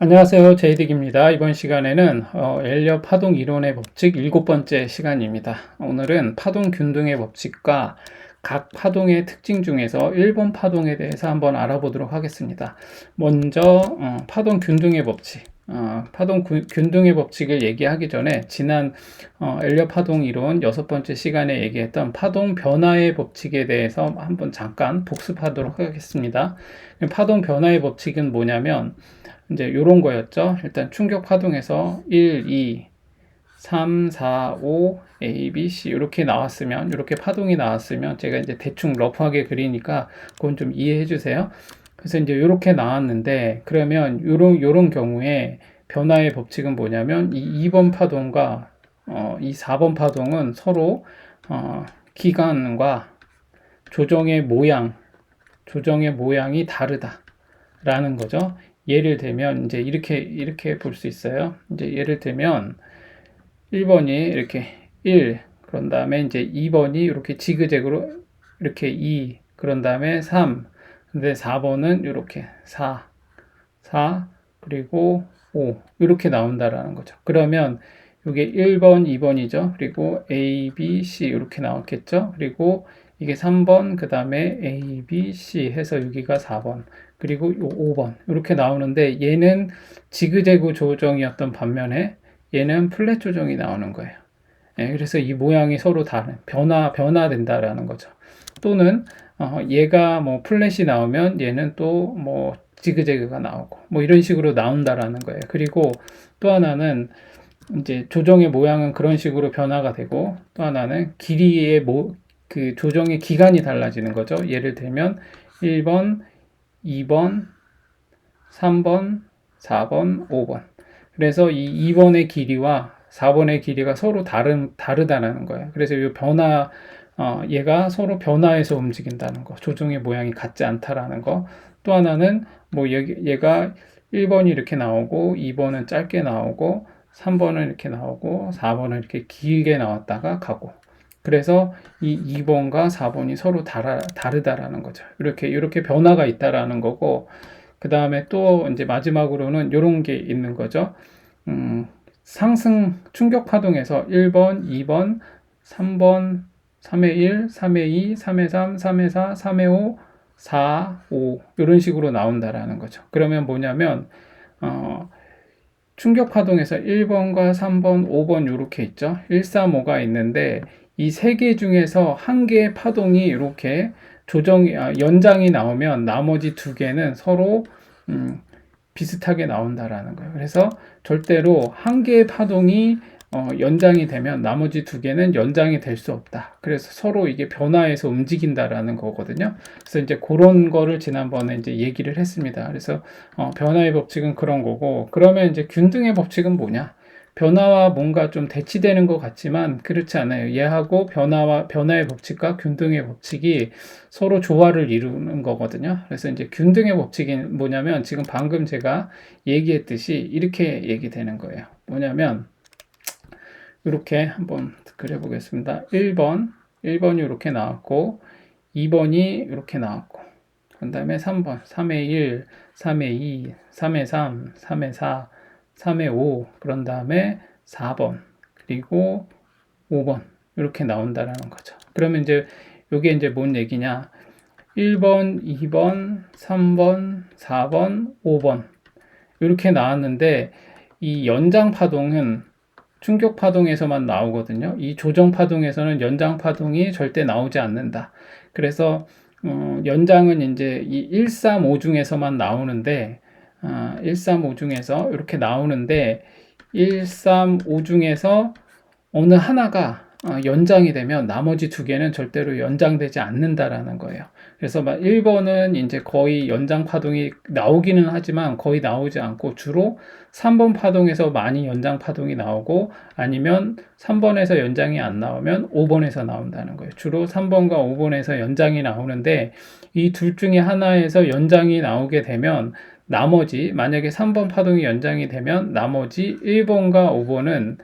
안녕하세요. 제이딕입니다. 이번 시간에는 엘리엇 파동 이론의 법칙 7번째 시간입니다. 오늘은 파동 균등의 법칙과 각 파동의 특징 중에서 1번 파동에 대해서 한번 알아보도록 하겠습니다. 먼저 파동 균등의 법칙, 균등의 법칙을 얘기하기 전에 지난 엘리엇 파동 이론 6번째 시간에 얘기했던 파동 변화의 법칙에 대해서 한번 잠깐 복습하도록 하겠습니다. 파동 변화의 법칙은 뭐냐면 이제 요런 거였죠. 일단 충격 파동에서 1, 2, 3, 4, 5, A, B, C 이렇게 나왔으면, 이렇게 파동이 나왔으면 제가 이제 대충 러프하게 그리니까 그건 좀 이해해 주세요. 그래서 이제 이렇게 나왔는데, 그러면 요런 경우에 변화의 법칙은 뭐냐면 이 2번 파동과 이 4번 파동은 서로 기간과 조정의 모양이 다르다라는 거죠. 예를 들면 이제 이렇게 볼 수 있어요. 이제 예를 들면 1번이 이렇게 1, 그런 다음에 이제 2번이 이렇게 지그재그로 이렇게 2, 그런 다음에 3, 근데 4번은 이렇게 4, 그리고 5 이렇게 나온다라는 거죠. 그러면 이게 1번, 2번이죠. 그리고 A, B, C 이렇게 나왔겠죠. 그리고 이게 3번, 그 다음에 A, B, C 해서 여기가 4번, 그리고 5번 이렇게 나오는데, 얘는 지그재그 조정이었던 반면에 얘는 플랫 조정이 나오는 거예요. 예, 그래서 이 모양이 서로 다른 변화된다라는 거죠. 또는 얘가 뭐 플랫이 나오면 얘는 또 뭐 지그재그가 나오고 뭐 이런 식으로 나온다라는 거예요. 그리고 또 하나는 이제 조정의 모양은 그런 식으로 변화가 되고, 또 하나는 길이의 그 조정의 기간이 달라지는 거죠. 예를 들면 1번, 2번, 3번, 4번, 5번. 그래서 이 2번의 길이와 4번의 길이가 서로 다르다는 거예요. 그래서 이 얘가 서로 변화해서 움직인다는 거, 조종의 모양이 같지 않다라는 거. 또 하나는 뭐 얘가 1번이 이렇게 나오고 2번은 짧게 나오고 3번은 이렇게 나오고 4번은 이렇게 길게 나왔다가 가고, 그래서 이 2번과 4번이 서로 다르다라는 거죠. 이렇게 변화가 있다라는 거고, 그 다음에 또 이제 마지막으로는 이런 게 있는 거죠. 상승 충격 파동에서 1번, 2번, 3번, 3회 1, 3회 2, 3회 3, 3회 4, 3회 5, 4, 5 이런 식으로 나온다라는 거죠. 그러면 뭐냐면 충격 파동에서 1번과 3번, 5번 이렇게 있죠. 1, 3, 5가 있는데 이 세 개 중에서 한 개의 파동이 이렇게 연장이 나오면 나머지 두 개는 서로 비슷하게 나온다라는 거예요. 그래서 절대로 한 개의 파동이 연장이 되면 나머지 두 개는 연장이 될 수 없다. 그래서 서로 이게 변화해서 움직인다라는 거거든요. 그래서 이제 그런 거를 지난번에 이제 얘기를 했습니다. 그래서 변화의 법칙은 그런 거고, 그러면 이제 균등의 법칙은 뭐냐? 변화와 뭔가 좀 대치되는 것 같지만 그렇지 않아요. 얘하고 변화의 법칙과 균등의 법칙이 서로 조화를 이루는 거거든요. 그래서 이제 균등의 법칙이 뭐냐면 지금 방금 제가 얘기했듯이 이렇게 얘기되는 거예요. 뭐냐면 이렇게 한번 그려보겠습니다. 1번이 이렇게 나왔고 2번이 이렇게 나왔고, 그 다음에 3번, 3회 1, 3회 2, 3회 3, 3회 4, 3회 5, 그런 다음에 4번, 그리고 5번 이렇게 나온다라는 거죠. 그러면 이제 이게 이제 뭔 얘기냐? 1번, 2번, 3번, 4번, 5번 이렇게 나왔는데 이 연장 파동은 충격 파동에서만 나오거든요. 이 조정 파동에서는 연장 파동이 절대 나오지 않는다. 그래서 연장은 이제 이 1, 3, 5 중에서만 나오는데 1, 3, 5 중에서 이렇게 나오는데 1, 3, 5 중에서 어느 하나가 연장이 되면 나머지 두 개는 절대로 연장되지 않는다라는 거예요. 그래서 막 1번은 이제 거의 연장 파동이 나오기는 하지만 거의 나오지 않고, 주로 3번 파동에서 많이 연장 파동이 나오고, 아니면 3번에서 연장이 안 나오면 5번에서 나온다는 거예요. 주로 3번과 5번에서 연장이 나오는데, 이 둘 중에 하나에서 연장이 나오게 되면 만약에 3번 파동이 연장이 되면 나머지 1번과 5번은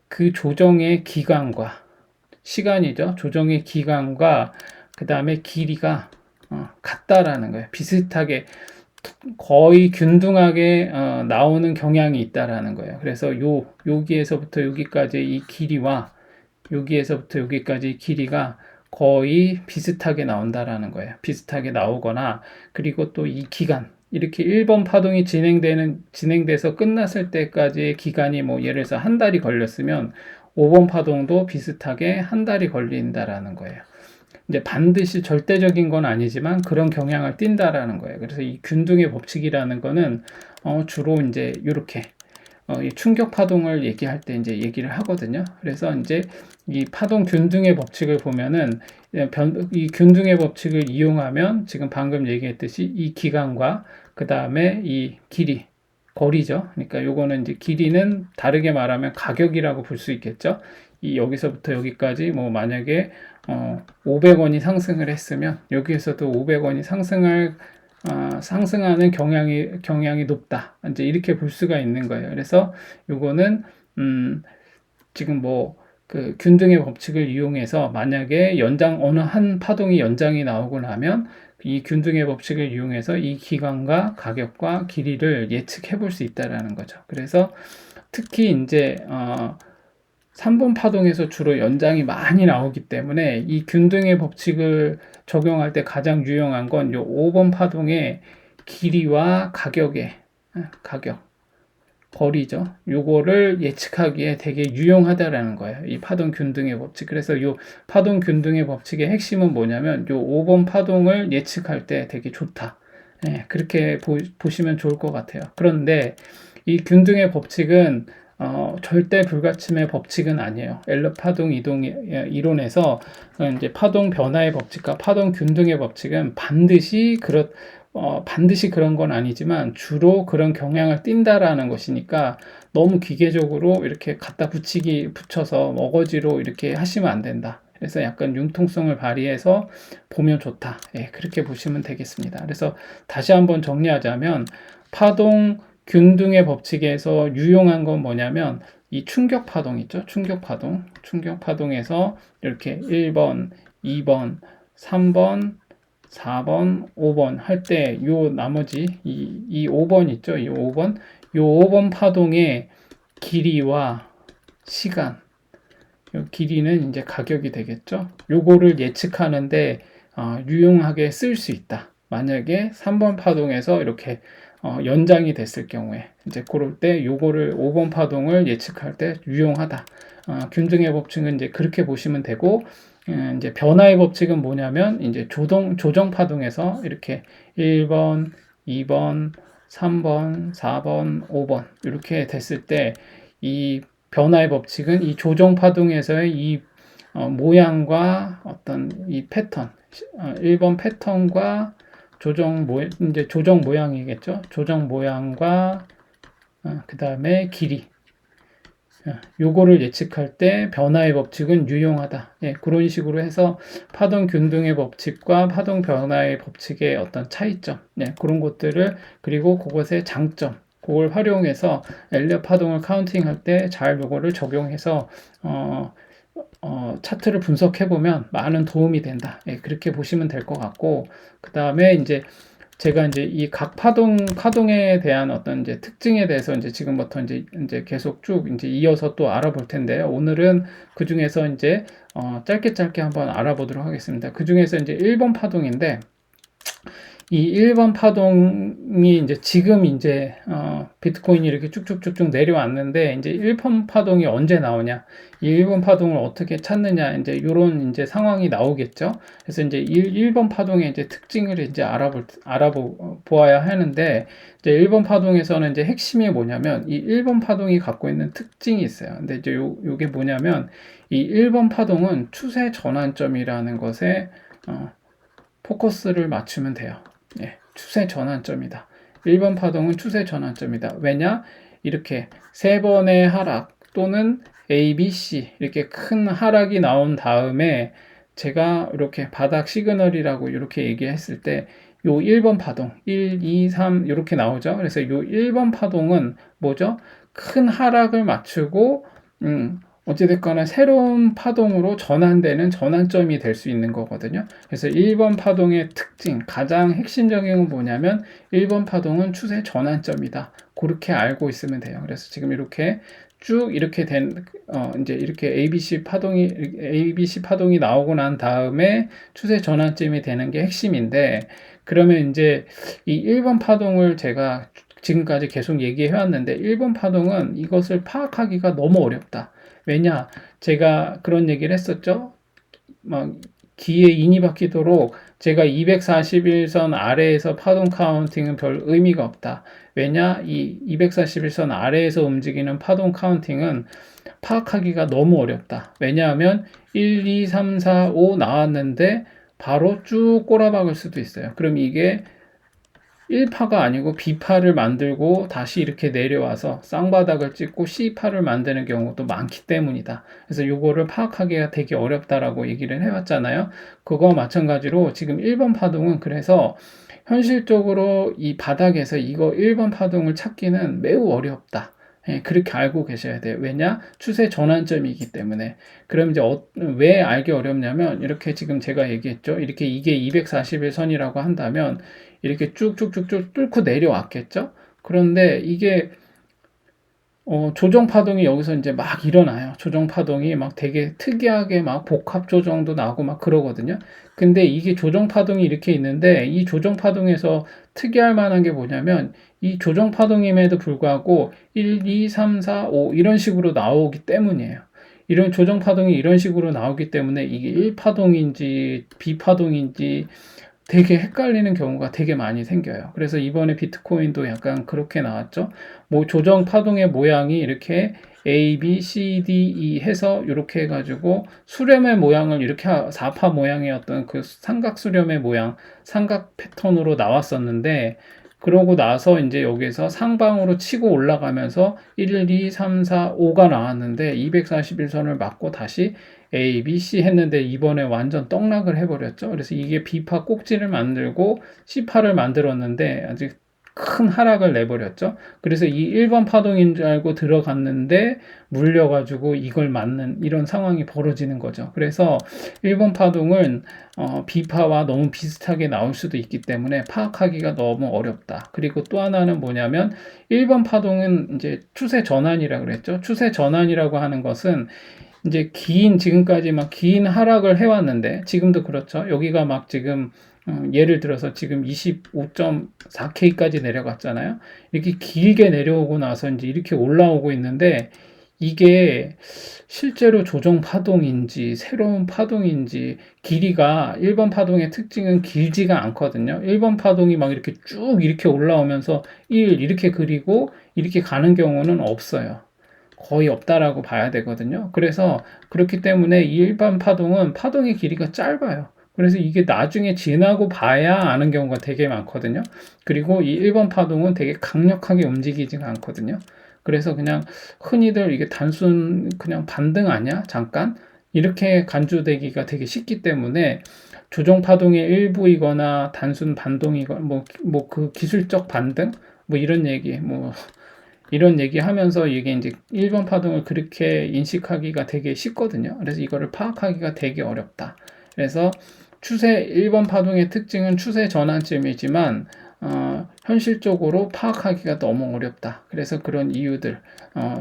그 조정의 기간과 시간이죠. 조정의 기간과 그 다음에 길이가 같다라는 거예요. 비슷하게 거의 균등하게 나오는 경향이 있다라는 거예요. 그래서 여기에서부터 여기까지 이 길이와 여기에서부터 여기까지 길이가 거의 비슷하게 나온다라는 거예요. 비슷하게 나오거나, 그리고 또 이 기간, 이렇게 1번 파동이 진행돼서 끝났을 때까지의 기간이 뭐 예를 들어서 한 달이 걸렸으면 5번 파동도 비슷하게 한 달이 걸린다라는 거예요. 이제 반드시 절대적인 건 아니지만 그런 경향을 띈다라는 거예요. 그래서 이 균등의 법칙이라는 거는 주로 이제 이렇게 이 충격 파동을 얘기할 때 이제 얘기를 하거든요. 그래서 이제 이 파동 균등의 법칙을 보면은 이 균등의 법칙을 이용하면 지금 방금 얘기했듯이 이 기간과 그 다음에 이 길이, 거리죠. 그러니까 요거는 이제 길이는 다르게 말하면 가격이라고 볼 수 있겠죠. 이 여기서부터 여기까지 뭐 만약에 500원이 상승을 했으면 여기에서도 500원이 상승하는 경향이 높다. 이제 이렇게 볼 수가 있는 거예요. 그래서 요거는 지금 뭐 그 균등의 법칙을 이용해서 만약에 어느 한 파동이 연장이 나오고 나면 이 균등의 법칙을 이용해서 이 기간과 가격과 길이를 예측해 볼 수 있다라는 거죠. 그래서 특히 이제 3번 파동에서 주로 연장이 많이 나오기 때문에 이 균등의 법칙을 적용할 때 가장 유용한 건 요 5번 파동의 길이와 가격, 거리죠. 요거를 예측하기에 되게 유용하다라는 거예요. 이 파동 균등의 법칙. 그래서 요 파동 균등의 법칙의 핵심은 뭐냐면 요 5번 파동을 예측할 때 되게 좋다. 그렇게 보시면 좋을 것 같아요. 그런데 이 균등의 법칙은 절대 불가침의 법칙은 아니에요. 엘러 파동 이동 이론에서 이제 파동 변화의 법칙과 파동 균등의 법칙은 반드시 그런 건 아니지만 주로 그런 경향을 띈다라는 것이니까 너무 기계적으로 이렇게 갖다 붙여서 어거지로 이렇게 하시면 안 된다. 그래서 약간 융통성을 발휘해서 보면 좋다. 그렇게 보시면 되겠습니다. 그래서 다시 한번 정리하자면 파동 균등의 법칙에서 유용한 건 뭐냐면 이 충격 파동 있죠? 충격 파동에서 이렇게 1번, 2번, 3번, 4번, 5번 할 때 요 나머지 이 5번 있죠? 이 5번 파동의 길이와 시간, 요 길이는 이제 가격이 되겠죠? 요거를 예측하는데 유용하게 쓸 수 있다. 만약에 3번 파동에서 이렇게 연장이 됐을 경우에 이제 그럴 때 요거를 5번 파동을 예측할 때 유용하다. 균등의 법칙은 이제 그렇게 보시면 되고, 이제 변화의 법칙은 뭐냐면 이제 조정 파동에서 이렇게 1번, 2번, 3번, 4번, 5번 이렇게 됐을 때 이 변화의 법칙은 이 조정 파동에서의 이 모양과 어떤 이 패턴, 1번 패턴과 이제 조정 모양이겠죠. 조정 모양과 그 다음에 길이. 요거를 예측할 때 변화의 법칙은 유용하다. 그런 식으로 해서 파동 균등의 법칙과 파동 변화의 법칙의 어떤 차이점, 그런 것들을, 그리고 그것의 장점, 그걸 활용해서 엘리엇 파동을 카운팅할 때 잘 요거를 적용해서 차트를 분석해 보면 많은 도움이 된다. 그렇게 보시면 될 것 같고, 그 다음에 이제 제가 이제 이 각 파동에 대한 어떤 이제 특징에 대해서 이제 지금부터 이제 계속 쭉 이제 이어서 또 알아볼 텐데요. 오늘은 그 중에서 이제 짧게 한번 알아보도록 하겠습니다. 그 중에서 이제 1번 파동인데, 이 1번 파동이 이제 지금 이제 비트코인이 이렇게 쭉쭉쭉쭉 내려왔는데, 이제 1번 파동이 언제 나오냐, 이 1번 파동을 어떻게 찾느냐, 이제 요런 이제 상황이 나오겠죠. 그래서 이제 1번 파동의 이제 특징을 이제 알아보아야 하는데, 이제 1번 파동에서는 이제 핵심이 뭐냐면 이 1번 파동이 갖고 있는 특징이 있어요. 근데 이제 요게 뭐냐면 이 1번 파동은 추세 전환점이라는 것에 포커스를 맞추면 돼요. 추세 전환점이다. 1번 파동은 추세 전환점이다. 왜냐? 이렇게 세 번의 하락 또는 A, B, C 이렇게 큰 하락이 나온 다음에 제가 이렇게 바닥 시그널이라고 이렇게 얘기했을 때 요 1번 파동 1, 2, 3 이렇게 나오죠. 그래서 요 1번 파동은 뭐죠? 큰 하락을 맞추고 어찌됐거나 새로운 파동으로 전환되는 전환점이 될 수 있는 거거든요. 그래서 1번 파동의 특징, 가장 핵심적인 건 뭐냐면 1번 파동은 추세 전환점이다. 그렇게 알고 있으면 돼요. 그래서 지금 이렇게 쭉 이렇게 이제 이렇게 ABC 파동이 나오고 난 다음에 추세 전환점이 되는 게 핵심인데, 그러면 이제 이 1번 파동을 제가 지금까지 계속 얘기해 왔는데 1번 파동은 이것을 파악하기가 너무 어렵다. 왜냐? 제가 그런 얘기를 했었죠. 막 귀에 인이 박히도록 제가 241선 아래에서 파동 카운팅은 별 의미가 없다. 왜냐? 이 241선 아래에서 움직이는 파동 카운팅은 파악하기가 너무 어렵다. 왜냐하면 1, 2, 3, 4, 5 나왔는데 바로 쭉 꼬라박을 수도 있어요. 그럼 이게 1파가 아니고 B파를 만들고 다시 이렇게 내려와서 쌍바닥을 찍고 C파를 만드는 경우도 많기 때문이다. 그래서 요거를 파악하기가 되게 어렵다라고 얘기를 해왔잖아요. 그거와 마찬가지로 지금 1번 파동은 그래서 현실적으로 이 바닥에서 이거 1번 파동을 찾기는 매우 어렵다. 예, 그렇게 알고 계셔야 돼요. 왜냐? 추세 전환점이기 때문에. 그럼 이제 왜 알기 어렵냐면 이렇게 지금 제가 얘기했죠. 이렇게 이게 241선이라고 한다면 이렇게 쭉쭉쭉쭉 뚫고 내려왔겠죠. 그런데 이게 조정 파동이 여기서 이제 막 일어나요. 조정 파동이 막 되게 특이하게 막 복합 조정도 나고 막 그러거든요. 근데 이게 조정 파동이 이렇게 있는데 이 조정 파동에서 특이할 만한 게 뭐냐면 이 조정 파동임에도 불구하고 1, 2, 3, 4, 5 이런 식으로 나오기 때문이에요. 이런 조정 파동이 이런 식으로 나오기 때문에 이게 1파동인지 B파동인지 되게 헷갈리는 경우가 되게 많이 생겨요. 그래서 이번에 비트코인도 약간 그렇게 나왔죠. 뭐 조정 파동의 모양이 이렇게 A, B, C, D, E 해서 이렇게 해가지고 수렴의 모양을 이렇게 4파 모양의 어떤 그 삼각 수렴의 모양, 삼각 패턴으로 나왔었는데 그러고 나서 이제 여기서 상방으로 치고 올라가면서 1, 2, 3, 4, 5가 나왔는데 241선을 맞고 다시 A, B, C 했는데 이번에 완전 떡락을 해버렸죠. 그래서 이게 B파 꼭지를 만들고 C파를 만들었는데 아직 큰 하락을 내버렸죠. 그래서 이 1번 파동인 줄 알고 들어갔는데 물려가지고 이걸 맞는 이런 상황이 벌어지는 거죠. 그래서 1번 파동은 B파와 너무 비슷하게 나올 수도 있기 때문에 파악하기가 너무 어렵다. 그리고 또 하나는 뭐냐면 1번 파동은 이제 추세 전환이라고 그랬죠. 추세 전환이라고 하는 것은 이제 지금까지 막 긴 하락을 해왔는데, 지금도 그렇죠. 여기가 막 지금, 예를 들어서 지금 25.4K까지 내려갔잖아요. 이렇게 길게 내려오고 나서 이제 이렇게 올라오고 있는데, 이게 실제로 조정 파동인지, 새로운 파동인지, 길이가 1번 파동의 특징은 길지가 않거든요. 1번 파동이 막 이렇게 쭉 이렇게 올라오면서 1 이렇게 그리고 이렇게 가는 경우는 없어요. 거의 없다라고 봐야 되거든요. 그래서 그렇기 때문에 이 일반 파동은 파동의 길이가 짧아요. 그래서 이게 나중에 지나고 봐야 아는 경우가 되게 많거든요. 그리고 이 1번 파동은 되게 강력하게 움직이지가 않거든요. 그래서 그냥 흔히들 이게 단순 그냥 반등 아니야? 잠깐? 이렇게 간주되기가 되게 쉽기 때문에 조정 파동의 일부이거나 단순 반동이거나 뭐 그 기술적 반등? 뭐 이런 얘기 하면서 이게 이제 1번 파동을 그렇게 인식하기가 되게 쉽거든요. 그래서 이거를 파악하기가 되게 어렵다. 그래서 1번 파동의 특징은 추세 전환점이지만, 현실적으로 파악하기가 너무 어렵다. 그래서 그런 이유들,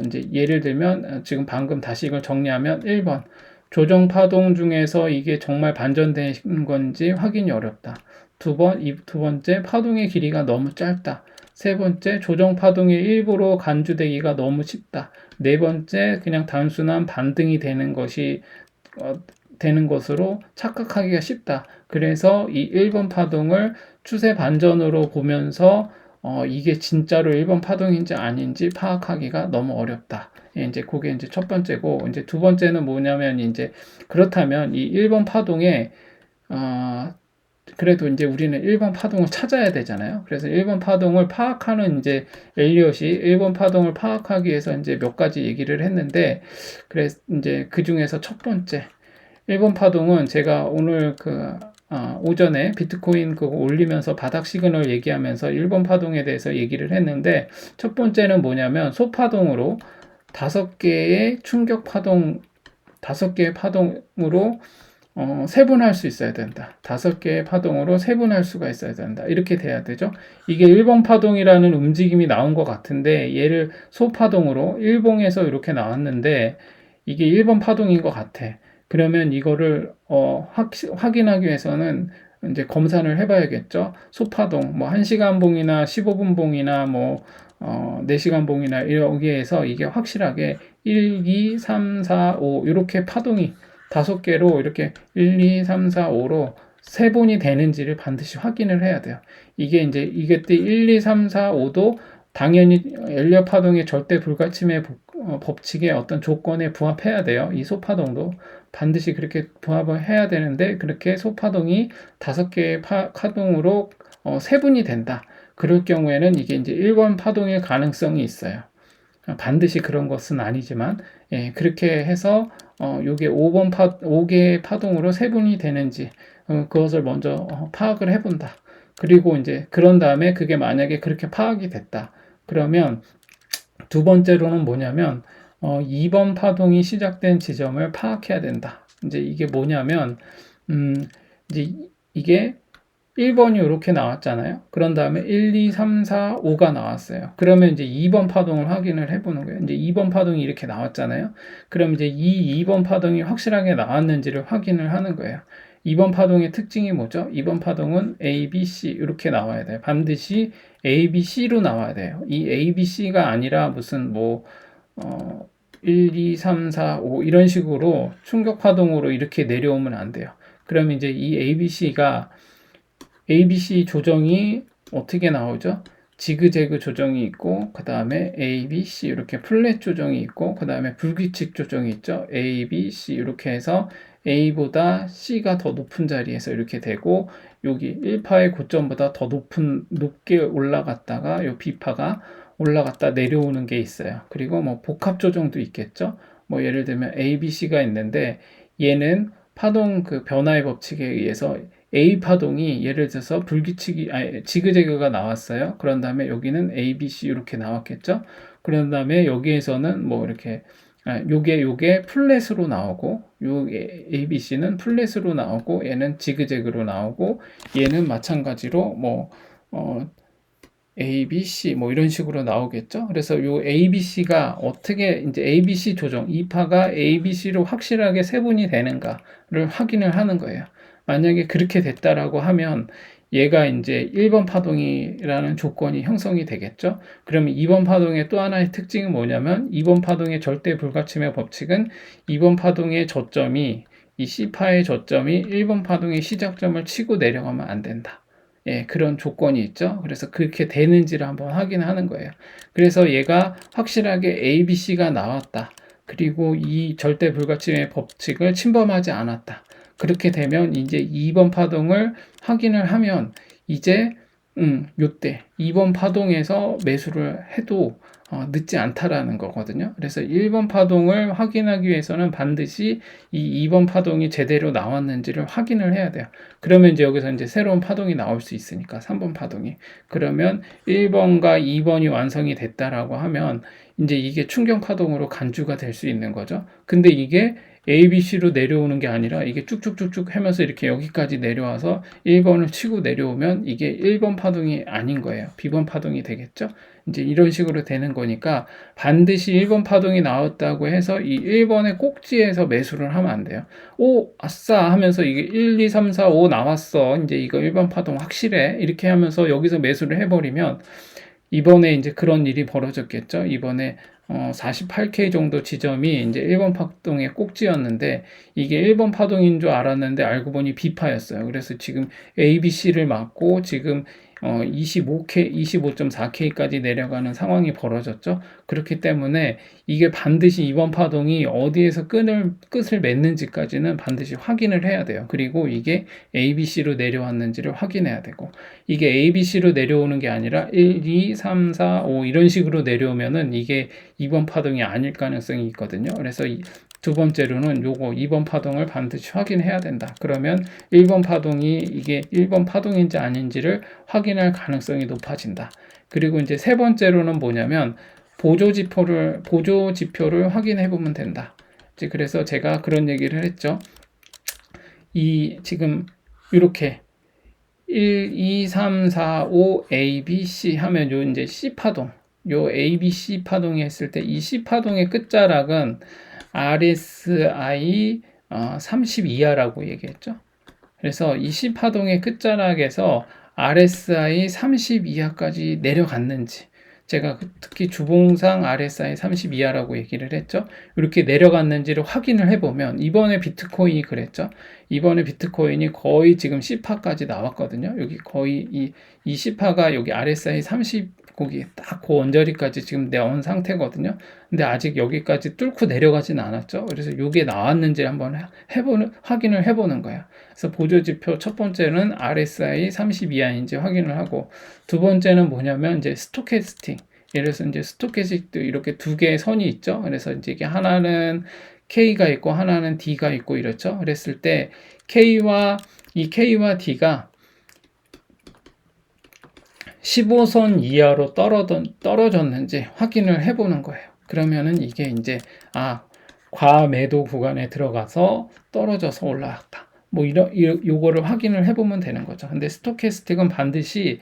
이제 예를 들면, 지금 방금 다시 이걸 정리하면 1번, 조정 파동 중에서 이게 정말 반전된 건지 확인이 어렵다. 두 번째, 파동의 길이가 너무 짧다. 세 번째, 조정 파동의 일부로 간주되기가 너무 쉽다. 네 번째, 그냥 단순한 반등이 되는 것으로 착각하기가 쉽다. 그래서 이 1번 파동을 추세 반전으로 보면서 이게 진짜로 1번 파동인지 아닌지 파악하기가 너무 어렵다. 이제 그게 이제 첫 번째고, 이제 두 번째는 뭐냐면 이제 그렇다면 이 1번 파동에 그래도 이제 우리는 1번 파동을 찾아야 되잖아요. 그래서 1번 파동을 파악하는 이제 엘리엇이 1번 파동을 파악하기 위해서 이제 몇 가지 얘기를 했는데, 그래서 이제 그 중에서 첫 번째 1번 파동은 제가 오늘 오전에 비트코인 그거 올리면서 바닥 시그널 얘기하면서 1번 파동에 대해서 얘기를 했는데, 첫 번째는 뭐냐면 소파동으로 다섯 개의 충격 파동, 다섯 개의 파동으로 세분할 수 있어야 된다. 다섯 개의 파동으로 세분할 수가 있어야 된다. 이렇게 돼야 되죠. 이게 일봉 파동이라는 움직임이 나온 것 같은데 얘를 소파동으로 일봉에서 이렇게 나왔는데 이게 1번 파동인 것 같아. 그러면 이거를 확인하기 위해서는 이제 검사를 해봐야겠죠. 소파동, 뭐 1시간 봉이나 15분 봉이나 뭐 4시간 봉이나 여기에서 이게 확실하게 1, 2, 3, 4, 5 이렇게 파동이 5개로 이렇게 1, 2, 3, 4, 5로 세분이 되는지를 반드시 확인을 해야 돼요. 이게 이제 이게 1, 2, 3, 4, 5도 당연히 엘리엇 파동의 절대 불가침의 법칙의 어떤 조건에 부합해야 돼요. 이 소파동도 반드시 그렇게 부합을 해야 되는데 그렇게 소파동이 5개의 파동으로 세분이 된다. 그럴 경우에는 이게 이제 1번 파동일 가능성이 있어요. 반드시 그런 것은 아니지만 그렇게 해서 요게 5개의 파동으로 세분이 되는지 그것을 먼저 파악을 해본다. 그리고 이제 그런 다음에 그게 만약에 그렇게 파악이 됐다. 그러면 두 번째로는 뭐냐면 2번 파동이 시작된 지점을 파악해야 된다. 이제 이게 뭐냐면 이제 이게 1번이 이렇게 나왔잖아요. 그런 다음에 1, 2, 3, 4, 5가 나왔어요. 그러면 이제 2번 파동을 확인을 해보는 거예요. 이제 2번 파동이 이렇게 나왔잖아요. 그럼 이제 이 2번 파동이 확실하게 나왔는지를 확인을 하는 거예요. 2번 파동의 특징이 뭐죠? 2번 파동은 A, B, C 이렇게 나와야 돼요. 반드시 A, B, C로 나와야 돼요. 이 A, B, C가 아니라 무슨 뭐 1, 2, 3, 4, 5 이런 식으로 충격 파동으로 이렇게 내려오면 안 돼요. 그러면 이제 이 A, B, C가 ABC 조정이 어떻게 나오죠? 지그재그 조정이 있고 그 다음에 A, B, C 이렇게 플랫 조정이 있고 그 다음에 불규칙 조정이 있죠. A, B, C 이렇게 해서 A보다 C가 더 높은 자리에서 이렇게 되고 여기 1파의 고점보다 더 높게 올라갔다가 요 B파가 올라갔다 내려오는 게 있어요. 그리고 뭐 복합 조정도 있겠죠. 뭐 예를 들면 A, B, C가 있는데 얘는 파동 그 변화의 법칙에 의해서 A 파동이 예를 들어서 지그재그가 나왔어요. 그런 다음에 여기는 A, B, C 이렇게 나왔겠죠. 그런 다음에 여기에서는 뭐 이렇게 요게 플랫으로 나오고 요 A, B, C는 플랫으로 나오고 얘는 지그재그로 나오고 얘는 마찬가지로 뭐 A, B, C 뭐 이런 식으로 나오겠죠. 그래서 요 A, B, C가 어떻게 이제 A, B, C 조정 이 파가 A, B, C로 확실하게 세분이 되는가를 확인을 하는 거예요. 만약에 그렇게 됐다라고 하면 얘가 이제 1번 파동이라는 조건이 형성이 되겠죠. 그러면 2번 파동의 또 하나의 특징은 뭐냐면 2번 파동의 절대 불가침의 법칙은 2번 파동의 저점이 이 C파의 저점이 1번 파동의 시작점을 치고 내려가면 안 된다. 예, 그런 조건이 있죠. 그래서 그렇게 되는지를 한번 확인하는 거예요. 그래서 얘가 확실하게 A, B, C가 나왔다. 그리고 이 절대 불가침의 법칙을 침범하지 않았다. 그렇게 되면 이제 2번 파동을 확인을 하면 이제 요때 2번 파동에서 매수를 해도 늦지 않다라는 거거든요. 그래서 1번 파동을 확인하기 위해서는 반드시 이 2번 파동이 제대로 나왔는지를 확인을 해야 돼요. 그러면 이제 여기서 이제 새로운 파동이 나올 수 있으니까 3번 파동이. 그러면 1번과 2번이 완성이 됐다라고 하면 이제 이게 충격 파동으로 간주가 될 수 있는 거죠. 근데 이게 ABC로 내려오는 게 아니라 이게 쭉쭉쭉쭉 하면서 이렇게 여기까지 내려와서 1번을 치고 내려오면 이게 1번 파동이 아닌 거예요. B번 파동이 되겠죠? 이제 이런 식으로 되는 거니까 반드시 1번 파동이 나왔다고 해서 이 1번의 꼭지에서 매수를 하면 안 돼요. 오, 아싸 하면서 이게 1, 2, 3, 4, 5 나왔어. 이제 이거 1번 파동 확실해. 이렇게 하면서 여기서 매수를 해버리면 이번에 이제 그런 일이 벌어졌겠죠. 이번에 48K 정도 지점이 이제 1번 파동의 꼭지였는데 이게 1번 파동인 줄 알았는데 알고 보니 B파였어요. 그래서 지금 ABC를 맞고 지금 25K, 25.4K까지 내려가는 상황이 벌어졌죠. 그렇기 때문에 이게 반드시 이번 파동이 어디에서 끝을 맺는지까지는 반드시 확인을 해야 돼요. 그리고 이게 ABC로 내려왔는지를 확인해야 되고 이게 ABC로 내려오는 게 아니라 1, 2, 3, 4, 5 이런 식으로 내려오면은 이게 이번 파동이 아닐 가능성이 있거든요. 그래서 두 번째로는 요거 2번 파동을 반드시 확인해야 된다. 그러면 1번 파동이 이게 1번 파동인지 아닌지를 확인할 가능성이 높아진다. 그리고 이제 세 번째로는 뭐냐면 보조 지표를 확인해 보면 된다. 이제 그래서 제가 그런 얘기를 했죠. 지금 이렇게 1, 2, 3, 4, 5, A, B, C 하면 요 이제 C 파동, 요 A, B, C 파동이 했을 때 이 C 파동의 끝자락은 RSI 30 이하라고 얘기했죠. 그래서 이 C 파동의 끝자락에서 RSI 30 이하까지 내려갔는지, 제가 특히 주봉상 RSI 30 이하라고 얘기를 했죠. 이렇게 내려갔는지를 확인을 해보면, 이번에 비트코인이 그랬죠. 이번에 비트코인이 거의 지금 C파까지 나왔거든요. 여기 거의 이 C파가 여기 RSI 30, 거기 딱 그 언저리까지 지금 내온 상태거든요. 근데 아직 여기까지 뚫고 내려가진 않았죠. 그래서 이게 나왔는지 한번 확인을 해보는 거예요. 그래서 보조지표 첫 번째는 RSI 30 이하인지 확인을 하고, 두 번째는 뭐냐면 이제 스토캐스틱. 예를 들어서 이제 스토캐스틱도 이렇게 두 개의 선이 있죠. 그래서 이제 이게 하나는 K가 있고 하나는 D가 있고 이렇죠. 그랬을 때 K와 D가 15선 이하로 떨어졌는지 확인을 해보는 거예요. 그러면은 이게 이제 과매도 구간에 들어가서 떨어져서 올라왔다. 뭐 요거를 확인을 해보면 되는 거죠. 근데 스토캐스틱은 반드시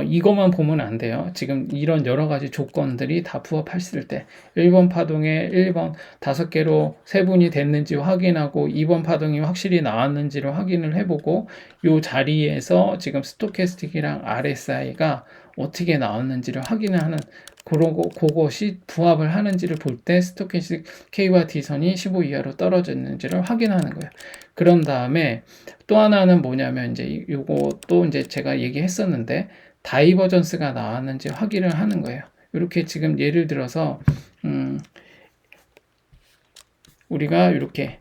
이것만 보면 안 돼요. 지금 이런 여러 가지 조건들이 다 부합했을 때 1번 파동에 1번 5개로 세분이 됐는지 확인하고 2번 파동이 확실히 나왔는지를 확인을 해보고, 요 자리에서 지금 스토캐스틱이랑 RSI가 어떻게 나왔는지를 확인하는, 그것이 부합을 하는지를 볼 때 스토캐스틱 K와 D선이 15 이하로 떨어졌는지를 확인하는 거예요. 그런 다음에 또 하나는 뭐냐면 이제 요것도 이제 제가 얘기했었는데 다이버전스가 나왔는지 확인을 하는 거예요. 이렇게 지금 예를 들어서 우리가 이렇게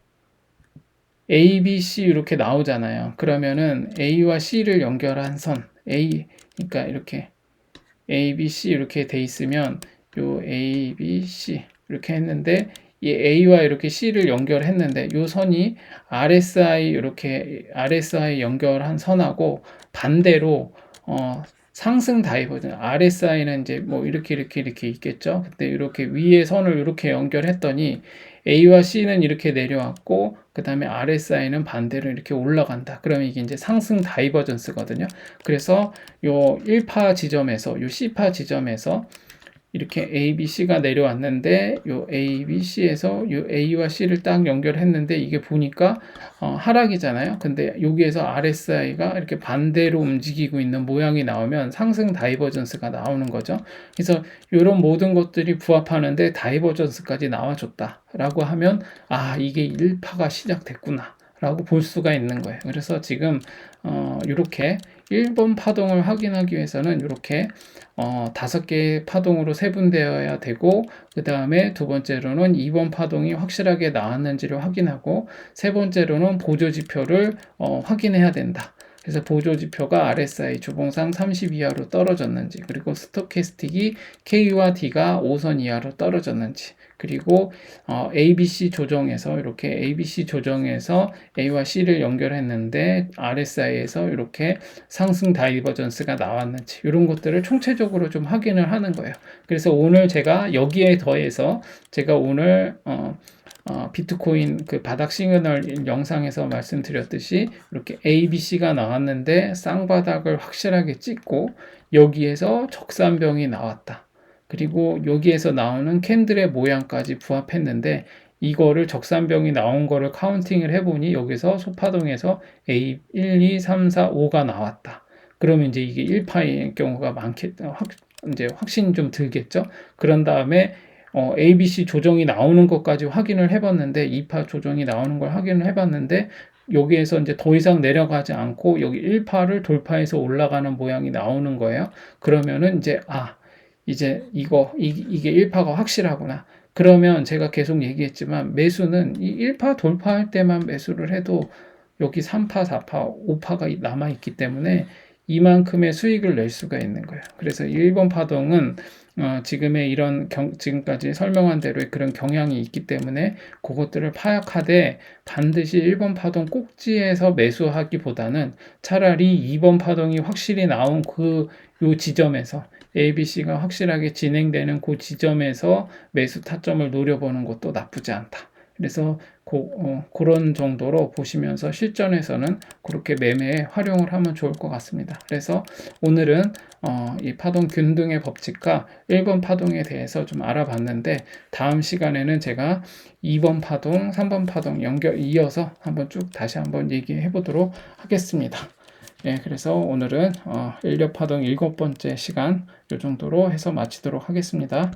A, B, C 이렇게 나오잖아요. 그러면은 A와 C를 연결한 선, 그러니까 이렇게 A, B, C 이렇게 돼 있으면 요 A, B, C 이렇게 했는데, 이 A와 이렇게 C를 연결했는데 요 선이 RSI 연결한 선하고 반대로 상승 다이버전, RSI는 이제 뭐 이렇게 있겠죠. 근데 이렇게 위에 선을 이렇게 연결했더니 A와 C는 이렇게 내려왔고 그 다음에 RSI는 반대로 이렇게 올라간다. 그러면 이게 이제 상승 다이버전스거든요. 그래서 요 1파 지점에서, 요 C파 지점에서 이렇게 A, B, C가 내려왔는데 요 A, B, C에서 요 A와 C를 딱 연결했는데 이게 보니까 하락이잖아요. 근데 여기에서 RSI가 이렇게 반대로 움직이고 있는 모양이 나오면 상승 다이버전스가 나오는 거죠. 그래서 이런 모든 것들이 부합하는데 다이버전스까지 나와줬다라고 하면 이게 1파가 시작됐구나 라고 볼 수가 있는 거예요. 그래서 지금 이렇게 1번 파동을 확인하기 위해서는 이렇게 5개의 파동으로 세분되어야 되고, 그 다음에 두 번째로는 2번 파동이 확실하게 나왔는지를 확인하고, 세 번째로는 보조지표를 확인해야 된다. 그래서 보조지표가 RSI 주봉상 30 이하로 떨어졌는지, 그리고 스토캐스틱이 K와 D가 5선 이하로 떨어졌는지, 그리고 ABC 조정에서 이렇게 ABC 조정에서 A와 C를 연결했는데 RSI에서 이렇게 상승 다이버전스가 나왔는지, 이런 것들을 총체적으로 좀 확인을 하는 거예요. 그래서 오늘 제가 여기에 더해서 제가 오늘 비트코인 그 바닥 시그널 영상에서 말씀드렸듯이 이렇게 ABC가 나왔는데 쌍바닥을 확실하게 찍고 여기에서 적산병이 나왔다. 그리고 여기에서 나오는 캔들의 모양까지 부합했는데 이거를 적산병이 나온 거를 카운팅을 해보니 여기서 소파동에서 A 1, 2, 3, 4, 5가 나왔다. 그러면 이제 이게 1파의 경우가 이제 확신이 좀 들겠죠. 그런 다음에 ABC 조정이 나오는 것까지 확인을 해봤는데 2파 조정이 나오는 걸 확인을 해봤는데 여기에서 이제 더 이상 내려가지 않고 여기 1파를 돌파해서 올라가는 모양이 나오는 거예요. 그러면은 이제 이게 1파가 확실하구나. 그러면 제가 계속 얘기했지만 매수는 이 1파 돌파할 때만 매수를 해도 여기 3파, 4파, 5파가 남아있기 때문에 이만큼의 수익을 낼 수가 있는 거예요. 그래서 1번 파동은 지금의 지금까지 설명한 대로의 그런 경향이 있기 때문에 그것들을 파악하되 반드시 1번 파동 꼭지에서 매수하기보다는 차라리 2번 파동이 확실히 나온 요 지점에서 ABC가 확실하게 진행되는 그 지점에서 매수 타점을 노려보는 것도 나쁘지 않다. 그래서 그런 정도로 보시면서 실전에서는 그렇게 매매에 활용을 하면 좋을 것 같습니다. 그래서 오늘은 이 파동 균등의 법칙과 1번 파동에 대해서 좀 알아봤는데, 다음 시간에는 제가 2번 파동, 3번 파동 이어서 한번 쭉 다시 한번 얘기해 보도록 하겠습니다. 예, 그래서 오늘은 일력 파동 7번째 시간 이 정도로 해서 마치도록 하겠습니다.